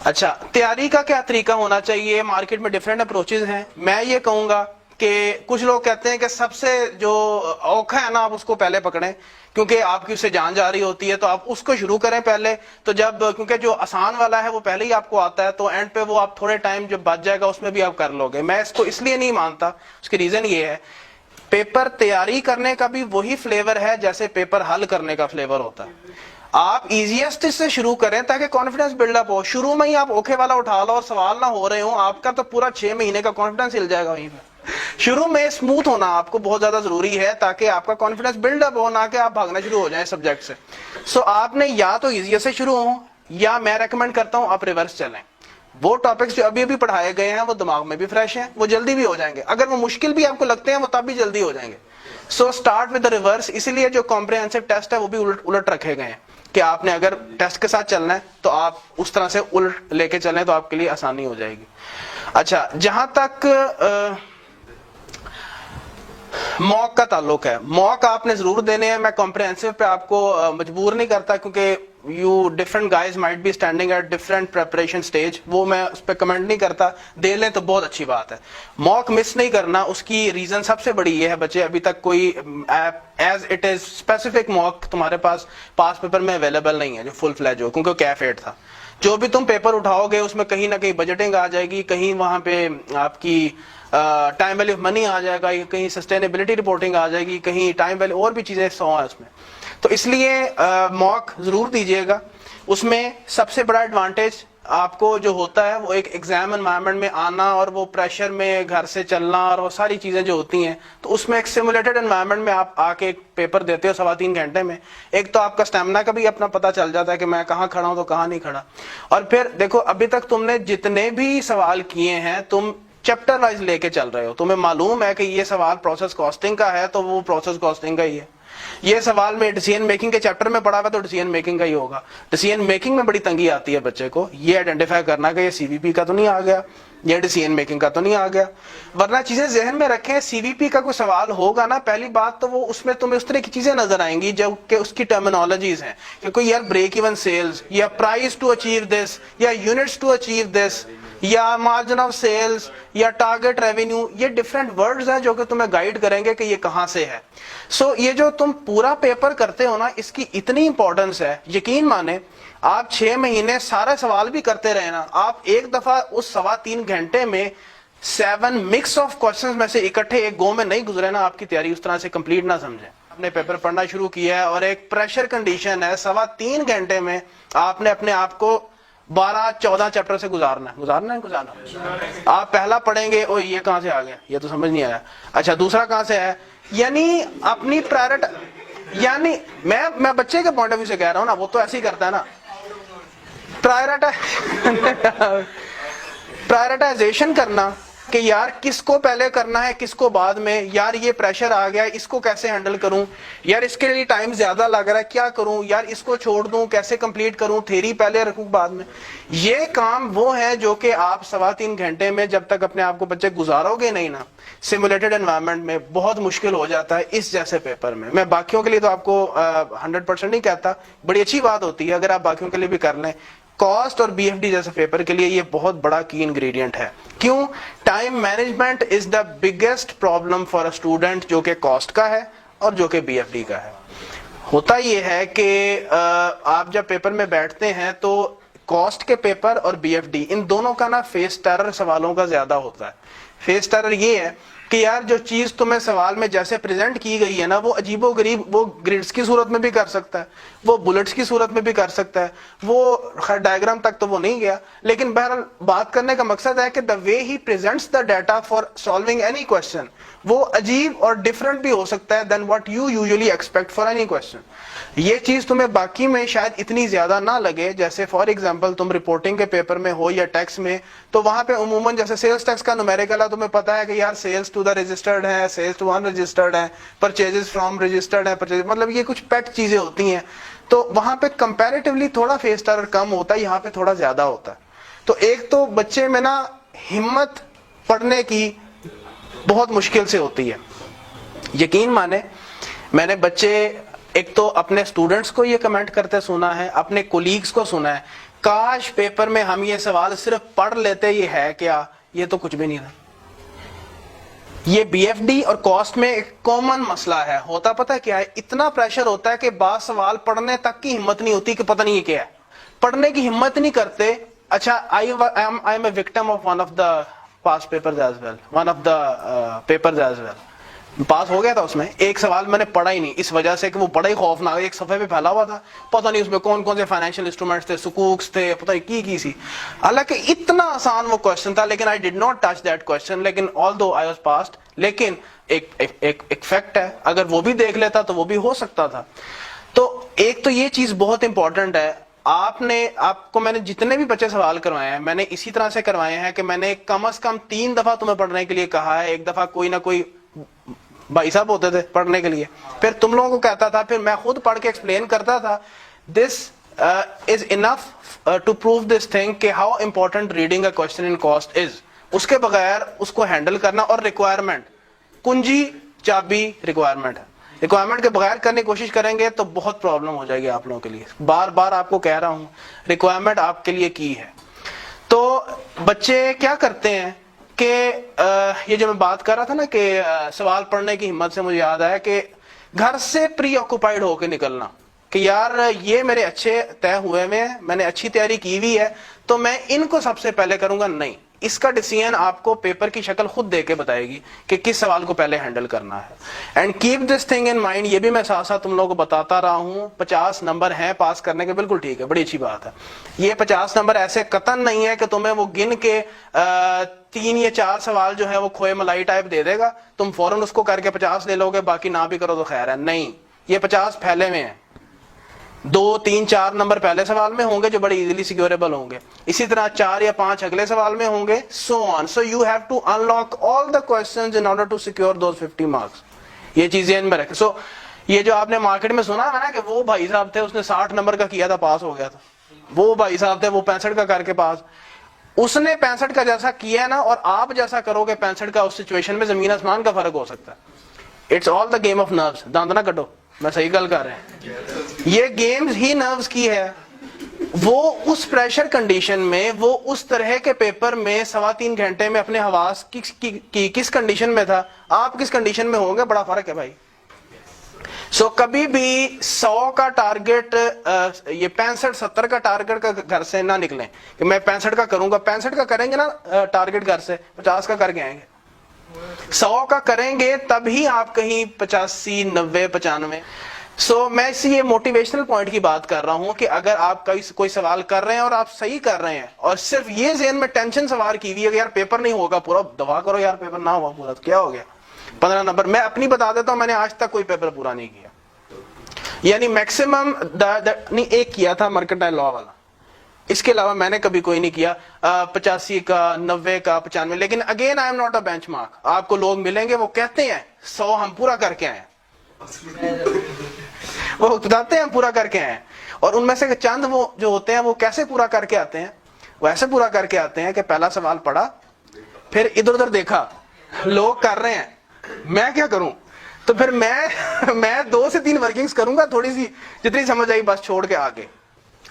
اچھا تیاری کا کیا طریقہ ہونا چاہیے؟ مارکیٹ میں ڈفرینٹ اپروچز ہیں. میں یہ کہوں گا کہ کچھ لوگ کہتے ہیں کہ سب سے جو اوکھا ہے نا آپ اس کو پہلے پکڑیں, کیونکہ آپ کی اس سے جان جا رہی ہوتی ہے, تو آپ اس کو شروع کریں پہلے. تو جب کیونکہ جو آسان والا ہے وہ پہلے ہی آپ کو آتا ہے, تو اینڈ پہ وہ آپ تھوڑے ٹائم جب بچ جائے گا اس میں بھی آپ کر لو گے. میں اس کو اس لیے نہیں مانتا, اس کی ریزن یہ ہے پیپر تیاری کرنے کا بھی وہی فلیور ہے جیسے پیپر حل کرنے کا فلیور ہوتا ہے. آپ ایزیسٹ سے شروع کریں تاکہ کانفیڈنس بلڈ اپ ہو. شروع میں ہی آپ اوکھے والا اٹھا لو اور سوال نہ ہو رہے ہوں, آپ کا تو پورا 6 مہینے کا کانفیڈنس ہل جائے گا وہیں پہ. شروع میں اسموتھ ہونا آپ کو بہت زیادہ ضروری ہے تاکہ آپ کا کانفیڈنس بلڈ اپ ہو, نہ کہ آپ بھاگنا شروع ہو جائیں سبجیکٹ سے. سو آپ نے یا تو ایزیسٹ سے شروع ہوں, یا میں ریکمینڈ کرتا ہوں آپ ریورس چلیں. وہ ٹاپکس جو ابھی ابھی پڑھائے گئے ہیں وہ دماغ میں بھی فریش ہیں, وہ جلدی بھی ہو جائیں گے. اگر وہ مشکل بھی آپ کو لگتے ہیں وہ تب بھی جلدی ہو جائیں گے. So start with reverse. اسی لیے جو کمپریہنسو ٹیسٹ ہے وہ بھی الٹ رکھے گئے ہیں کہ آپ نے اگر ٹیسٹ کے ساتھ چلنا ہے تو آپ اس طرح سے الٹ لے کے چلیں تو آپ کے لیے آسانی ہو جائے گی. اچھا جہاں تک موک کا تعلق ہے, موک آپ نے ضرور دینے ہیں. میں کمپریہنسو پہ آپ کو مجبور نہیں کرتا کیونکہ you different guys might be standing at different preparation stage, وہ میں اس پہ کمنٹ نہیں کرتا. دے لیں تو بہت اچھی بات ہے. موک مس نہیں کرنا, اس کی ریزن سب سے بڑی یہ ہے بچے ابھی تک کوئی ایز اٹ از اسپیسیفک موک تمہارے پاس پیپر میں اویلیبل نہیں ہے جو فل فلیج ہو, کیونکہ کیف ایٹ تھا. جو بھی تم پیپر اٹھاؤ گے اس میں کہیں نہ کہیں بجٹنگ آ جائے گی, کہیں وہاں پہ آپ کی ٹائم ویلیو آف منی آ جائے گا, کہیں سسٹینیبلٹی رپورٹنگ آ جائے گی, کہیں ٹائم ویلیو اور بھی چیزیں 100 ہیں اس میں. تو اس لیے موک ضرور دیجیے گا. اس میں سب سے بڑا ایڈوانٹیج آپ کو جو ہوتا ہے وہ ایک ایگزام انوائرمنٹ میں آنا اور وہ پریشر میں گھر سے چلنا اور وہ ساری چیزیں جو ہوتی ہیں, تو اس میں ایک سیمولیٹڈ انوائرمنٹ میں آپ آ کے ایک پیپر دیتے ہو 3.25 گھنٹے میں. ایک تو آپ کا اسٹیمنا کا بھی اپنا پتہ چل جاتا ہے کہ میں کہاں کھڑا ہوں تو کہاں نہیں کھڑا. اور پھر دیکھو ابھی تک تم نے جتنے بھی سوال کیے ہیں تم چیپٹر وائز لے کے چل رہے ہو. تمہیں معلوم ہے کہ یہ سوال پروسیس کاسٹنگ کا ہے تو وہ پروسیس کاسٹنگ کا ہی ہے. یہ سوال میں ڈیسیژن میکنگ کے چیپٹر میں پڑھا ہوا تو ڈیسیژن میکنگ کا ہی ہوگا. ڈیسیژن میکنگ میں بڑی تنگی آتی ہے بچے کو یہ آئیڈینٹیفائی کرنا کہ یہ سی وی پی کا تو نہیں آ گیا, یہ ڈیسیژن میکنگ کا تو نہیں آ گیا. ورنہ چیزیں ذہن میں رکھیں, سی وی پی کا کوئی سوال ہوگا نا, پہلی بات تو وہ اس میں تمہیں اس طرح کی چیزیں نظر آئیں گی جو کہ اس کی ٹرمینالوجیز ہیں کہ کوئی یار بریک ایون سیلز یا پرائز ٹو اچیو دس یا یونٹس ٹو اچیو دس یا مارجن آف سیلز یا ٹارگیٹ ریونیو, یہ ڈفرینٹ ورڈز ہیں جو کہ تمہیں گائیڈ کریں گے کہ یہ کہاں سے ہے. سو یہ جو تم پورا پیپر کرتے ہو نا اس کی اتنی امپورٹنس ہے, یقین مانے آپ 6 مہینے سارے سوال بھی کرتے رہے نا, آپ ایک دفعہ اس 3.25 گھنٹے میں 7 مکس آف کوشچنز میں سے اکٹھے ایک گو میں نہیں گزرے نا, آپ کی تیاری اس طرح سے کمپلیٹ نہ سمجھیں. آپ نے پیپر پڑھنا شروع کیا ہے اور ایک پریشر کنڈیشن ہے, 3.25 گھنٹے میں آپ نے اپنے آپ کو 12-14 چیپٹر سے گزارنا ہے. آپ پہلا پڑھیں گے او یہ کہاں سے آ گیا, یہ تو سمجھ نہیں آیا, اچھا دوسرا کہاں سے ہے, یعنی اپنی یعنی میں بچے کے پوائنٹ آف ویو سے کہہ رہا ہوں نا, وہ تو ایسے ہی کرتا ہے نا. پرائرٹائزیشن کرنا کہ یار کس کو پہلے کرنا ہے کس کو بعد میں, یار یہ پریشر آ گیا اس کو کیسے ہینڈل کروں, یار اس کے لیے ٹائم زیادہ لگ رہا ہے کیا کروں, یار اس کو چھوڑ دوں کیسے کمپلیٹ کروں, تھیری پہلے رکھوں بعد میں. یہ کام وہ ہے جو کہ آپ 3.25 گھنٹے میں جب تک اپنے آپ کو بچے گزارو گے نہیں نا سیمولیٹڈ انوائرمنٹ میں, بہت مشکل ہو جاتا ہے اس جیسے پیپر میں. میں باقیوں کے لیے تو آپ کو 100% نہیں کہتا, بڑی اچھی بات ہوتی ہے اگر آپ باقیوں کے لیے بھی کر لیں. کاسٹ اور بی ایف ڈی جیسے پیپر کے لیے یہ بہت بڑا کی انگریڈینٹ ہے. کیوں؟ Time management is the biggest problem for a student, جو کہ کاسٹ کا ہے اور جو کہ بی ایف ڈی کا ہے. ہوتا یہ ہے کہ آپ جب پیپر میں بیٹھتے ہیں تو کاسٹ کے پیپر اور بی ایف ڈی ان دونوں کا نا فیس ٹیرر سوالوں کا زیادہ ہوتا ہے. فیس ٹیرر یہ ہے کہ یار جو چیز تمہیں سوال میں جیسے پریزنٹ کی گئی ہے نا وہ عجیب و غریب, وہ گریڈز کی صورت میں بھی کر سکتا ہے, وہ بلٹس کی صورت میں بھی کر سکتا ہے, وہ خیر ڈائیگرام تک تو وہ نہیں گیا, لیکن بہرحال بات کرنے کا مقصد ہے کہ the way he presents the data for solving any question وہ عجیب اور ڈفرنٹ بھی ہو سکتا ہے than what you usually expect for any question. یہ چیز تمہیں باقی میں شاید اتنی زیادہ نہ لگے, جیسے فار ایگزامپل تم رپورٹنگ کے پیپر میں ہو یا ٹیکس میں, تو وہاں پہ عموماً جیسے سیلز ٹیکس کا نومیریکل ہے, تمہیں پتا ہے کہ یار سیلز ٹو دا رجسٹرڈ ہے, سیلز ٹو ان رجسٹرڈ ہے, پرچیزز فرام رجسٹرڈ ہے, مطلب یہ کچھ پیٹ چیزیں ہوتی ہیں. تو وہاں پہ کمپیریٹیولی تھوڑا فیس ٹیرر کم ہوتا ہے, یہاں پہ تھوڑا زیادہ ہوتا ہے. تو ایک تو بچے میں نا ہمت پڑھنے کی بہت مشکل سے ہوتی ہے. یقین مانے میں نے بچے ایک تو اپنے اسٹوڈنٹس کو یہ کمنٹ کرتے سنا ہے, اپنے کولیگز کو سنا ہے کاش پیپر میں ہم یہ سوال صرف پڑھ لیتے یہ ہے کیا, یہ تو کچھ بھی نہیں تھا. یہ بی ایف ڈی اور کاسٹ میں ایک کامن مسئلہ ہے. ہوتا پتہ ہے کیا ہے, اتنا پریشر ہوتا ہے کہ بعض سوال پڑھنے تک کی ہمت نہیں ہوتی کہ پتہ نہیں یہ کیا ہے, پڑھنے کی ہمت نہیں کرتے. اچھا, I am a victim of one of the past papers as well, one of the papers as well. پاس ہو گیا تھا, اس میں ایک سوال میں نے پڑھا ہی نہیں, اس وجہ سے کہ وہ بڑا ہی خوفناک, ایک صفحے پہ پھیلا ہوا تھا, پتہ نہیں اس میں کون کون سے فائنینشیل انسٹرومنٹس تھے, سکوکس تھے, پتہ نہیں کی سی. حالانکہ اتنا آسان وہ کوشچن تھا, لیکن I did not touch that question, لیکن although I was passed, لیکن ایک فیکٹ ہے, اگر وہ بھی دیکھ لیتا تو وہ بھی ہو سکتا تھا. تو ایک تو یہ چیز بہت امپورٹنٹ ہے. آپ کو میں نے جتنے بھی بچے سوال کروائے ہیں, میں نے اسی طرح سے کروائے ہیں کہ میں نے کم از کم 3 دفعہ تمہیں پڑھنے کے لیے کہا ہے. ایک دفعہ کوئی نہ کوئی بھائی صاحب ہوتے تھے پڑھنے کے لیے, پھر تم لوگوں کو کہتا تھا, پھر میں خود پڑھ کے ایکسپلین کرتا تھا. This is enough to prove this thing کہ how important reading a question in cost is. اس کے بغیر اس کو ہینڈل کرنا, اور ریکوائرمنٹ کنجی چابی ریکوائرمنٹ ہے. ریکوائرمنٹ کے بغیر کرنے کی کوشش کریں گے تو بہت پرابلم ہو جائے گی آپ لوگوں کے لیے. بار بار آپ کو کہہ رہا ہوں, ریکوائرمنٹ آپ کے لیے کی ہے. تو بچے کیا کرتے ہیں کہ یہ جو میں بات کر رہا تھا نا کہ سوال پڑھنے کی ہمت سے مجھے یاد آیا کہ گھر سے پری آکوپائڈ ہو کے نکلنا کہ یار یہ میرے اچھے طے ہوئے میں ہیں, میں نے اچھی تیاری کی ہوئی ہے, تو میں ان کو سب سے پہلے کروں گا. نہیں, اس کا ڈیسیژن آپ کو پیپر کی شکل خود دے کے بتائے گی کہ کس سوال کو پہلے ہینڈل کرنا ہے. And keep this thing in mind. یہ بھی میں ساتھ ساتھ تم لوگوں کو بتاتا رہا ہوں, 50 نمبر ہیں پاس کرنے کے, بالکل ٹھیک ہے, بڑی اچھی بات ہے. یہ 50 نمبر ایسے قطعاً نہیں ہے کہ تمہیں وہ گن کے 3 یا 4 سوال جو ہے وہ کھوئے ملائی ٹائپ دے دے گا, تم فوراً اس کو کر کے 50 لے لو گے, باقی نہ بھی کرو تو خیر ہے. نہیں, یہ 50 پھیلے میں ہیں. 2, 3, 4 نمبر پہلے سوال میں ہوں گے جو بڑے ایزیلی سیکیوریبل ہوں گے, اسی طرح 4 یا 5 اگلے سوال میں ہوں گے, so on. So you have to unlock all the questions in order to secure those 50 marks. یہ چیزیں ان میں رکھیں. So یہ جو آپ نے مارکیٹ میں سنا ہے نا کہ وہ بھائی صاحب تھے, اس نے 60 نمبر کا کیا تھا, پاس ہو گیا تھا. وہ بھائی صاحب تھے, وہ 65 کا کر کے پاس. اس نے 65 کا جیسا کیا ہے نا, اور آپ جیسا کرو گے 65 کا, اس سچویشن میں زمین آسمان کا فرق ہو سکتا ہے. It's all the game of nerves. دانت نہ کٹو, میں صحیح گل کر رہے ہیں. یہ گیمز ہی نروس کی ہے. وہ اس پریشر کنڈیشن میں, وہ اس طرح کے پیپر میں 3.25 گھنٹے میں اپنے حواس کی کس کنڈیشن میں تھا, آپ کس کنڈیشن میں ہوں گے, بڑا فرق ہے بھائی. سو کبھی بھی 100 کا ٹارگٹ, یہ 65-70 کا ٹارگٹ کا گھر سے نہ نکلیں کہ میں 65 کا کروں گا. 65 کا کریں گے نا ٹارگٹ گھر سے, 50 کا کر کے آئیں گے. 100 کا کریں گے تب ہی آپ کہیں 85, 90, 95. سو میں اسی یہ موٹیویشنل پوائنٹ کی بات کر رہا ہوں کہ اگر آپ کوئی سوال کر رہے ہیں اور آپ صحیح کر رہے ہیں, اور صرف یہ ذہن میں ٹینشن سوار کی ہوئی ہے کہ یار پیپر نہیں ہوگا پورا, دعا کرو یار پیپر نہ ہوا پورا, تو کیا ہو گیا 15 نمبر. میں اپنی بتا دیتا ہوں, میں نے آج تک کوئی پیپر پورا نہیں کیا, یعنی میکسیمم ایک کیا تھا مرکنٹائل لا والا, اس کے علاوہ میں نے کبھی کوئی نہیں کیا. 85 کا, 90 کا, 95. لیکن again I am not a bench mark. آپ کو لوگ ملیں گے وہ کہتے ہیں 100 ہم پورا کر کے آئے ہیں, وہ بتاتے ہیں ہم پورا کر کے آئے ہیں. اور ان میں سے چند وہ جو ہوتے ہیں وہ کیسے پورا کر کے آتے ہیں, وہ ایسے پورا کر کے آتے ہیں کہ پہلا سوال پڑھا, پھر ادھر ادھر دیکھا لوگ کر رہے ہیں, میں کیا کروں, تو پھر میں 2 سے 3 ورکنگز کروں گا, تھوڑی سی جتنی سمجھ آئی بس چھوڑ کے آگے,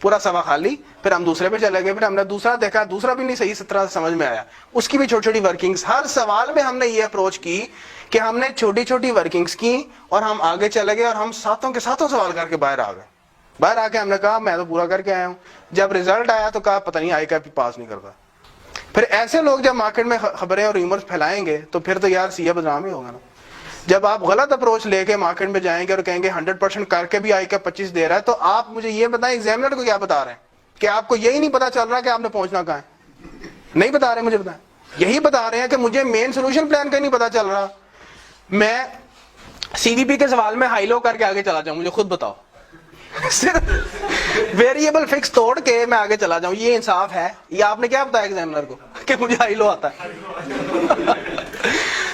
پورا سوا خالی. پھر ہم دوسرے پہ چلے گئے, پھر ہم نے دوسرا دیکھا, دوسرا بھی نہیں صحیح 17 سمجھ میں آیا, اس کی بھی چھوٹی چھوٹی ورکنگز. ہر سوال میں ہم نے یہ اپروچ کی کہ ہم نے چھوٹی چھوٹی ورکنگز کی, اور ہم آگے چلے گئے, اور ہم ساتوں کے ساتوں سوال کر کے باہر آ گئے. باہر آ کے ہم نے کہا میں تو پورا کر کے آیا ہوں. جب ریزلٹ آیا تو کہا پتہ نہیں آئی کا پاس نہیں کرتا. پھر ایسے لوگ جب مارکیٹ میں خبریں اور ریومرز پھیلائیں گے تو پھر تو یار سیاہ بدنام ہی ہوگا نا. جب آپ غلط اپروچ لے کے مارکیٹ میں جائیں گے اور کہیں گے 100% کر کے بھی آئی کا 25 دے رہا ہے, تو آپ مجھے یہ بتائیں ایگزامنر کو کیا بتا رہے ہیں کہ آپ کو یہی نہیں پتا چل رہا کہ آپ نے پہنچنا کہاں ہے. نہیں بتا رہے, مجھے بتائیں. یہی بتا رہے ہیں کہ مجھے مین سولوشن پلان کا نہیں پتا چل رہا, میں سی وی پی کے سوال میں ہائی لو کر کے آگے چلا جاؤں, مجھے خود بتاؤ. صرف ویریبل فکس توڑ کے میں آگے چلا جاؤں, یہ انصاف ہے؟ یہ آپ نے کیا بتایا ایگزامنر کو کہ مجھے ہائی لو آتا ہے.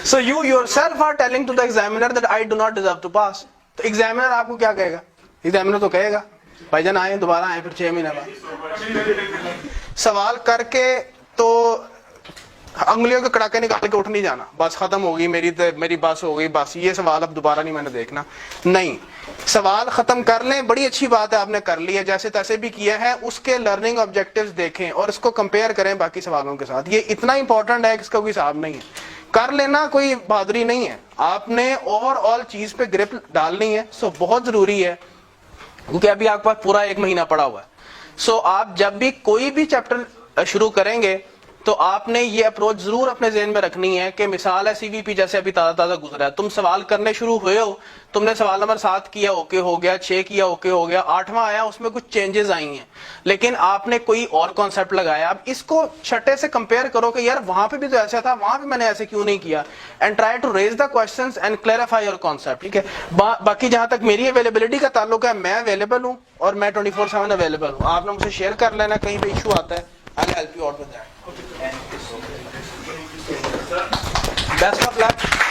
So you yourself are telling to the examiner that I do not deserve to pass. تو ایگزامنر آپ کو کیا کہے گا؟ ایگزامنر تو کہے گا بھائی جان آئیں, دوبارہ آئیں, پھر 6 مہینے بعد سوال کر کے. تو انگلیوں کے کڑاکے نکال کے اٹھ نہیں جانا بس ختم ہوگی میری بس ہو گئی بس یہ سوال اب دوبارہ نہیں میں نے دیکھنا. نہیں, سوال ختم کر لیں, بڑی اچھی بات ہے آپ نے کر لی ہے, جیسے تیسے بھی کیا ہے, اس کے لرننگ آبجیکٹیوز دیکھیں اور اس کو کمپیئر کریں باقی سوالوں کے ساتھ. یہ اتنا امپورٹنٹ ہے کہ اس کا کوئی حساب نہیں ہے. کر لینا کوئی بہادری نہیں ہے, آپ نے اوور آل چیز پہ گرپ ڈالنی ہے. سو بہت ضروری ہے کیونکہ ابھی آپ کے پاس پورا 1 مہینہ پڑا ہوا ہے. سو آپ جب بھی کوئی بھی چیپٹر شروع کریں گے تو آپ نے یہ اپروچ ضرور اپنے ذہن میں رکھنی ہے کہ مثال ہے سی وی پی جیسے ابھی تازہ گزرا ہے, تم سوال کرنے شروع ہوئے ہو, تم نے سوال نمبر 7 کیا اوکے ہو گیا, 6 کیا اوکے ہو گیا, 8واں آیا اس میں کچھ چینجز آئی ہیں, لیکن آپ نے کوئی اور کانسیپٹ لگایا. اب اس کو چھٹے سے کمپیئر کرو کہ یار وہاں پہ بھی تو ایسا تھا, وہاں پہ میں نے ایسے کیوں نہیں کیا, and try to raise the questions and clarify your concept. ٹھیک ہے, باقی جہاں تک میری اویلیبلٹی کا تعلق ہے, میں اویلیبل ہوں اور میں 24/7 اویلیبل ہوں. آپ نے مجھ سے شیئر کر لینا, کہیں پہ ایشو آتا ہے I'll help you out with that. Best of luck.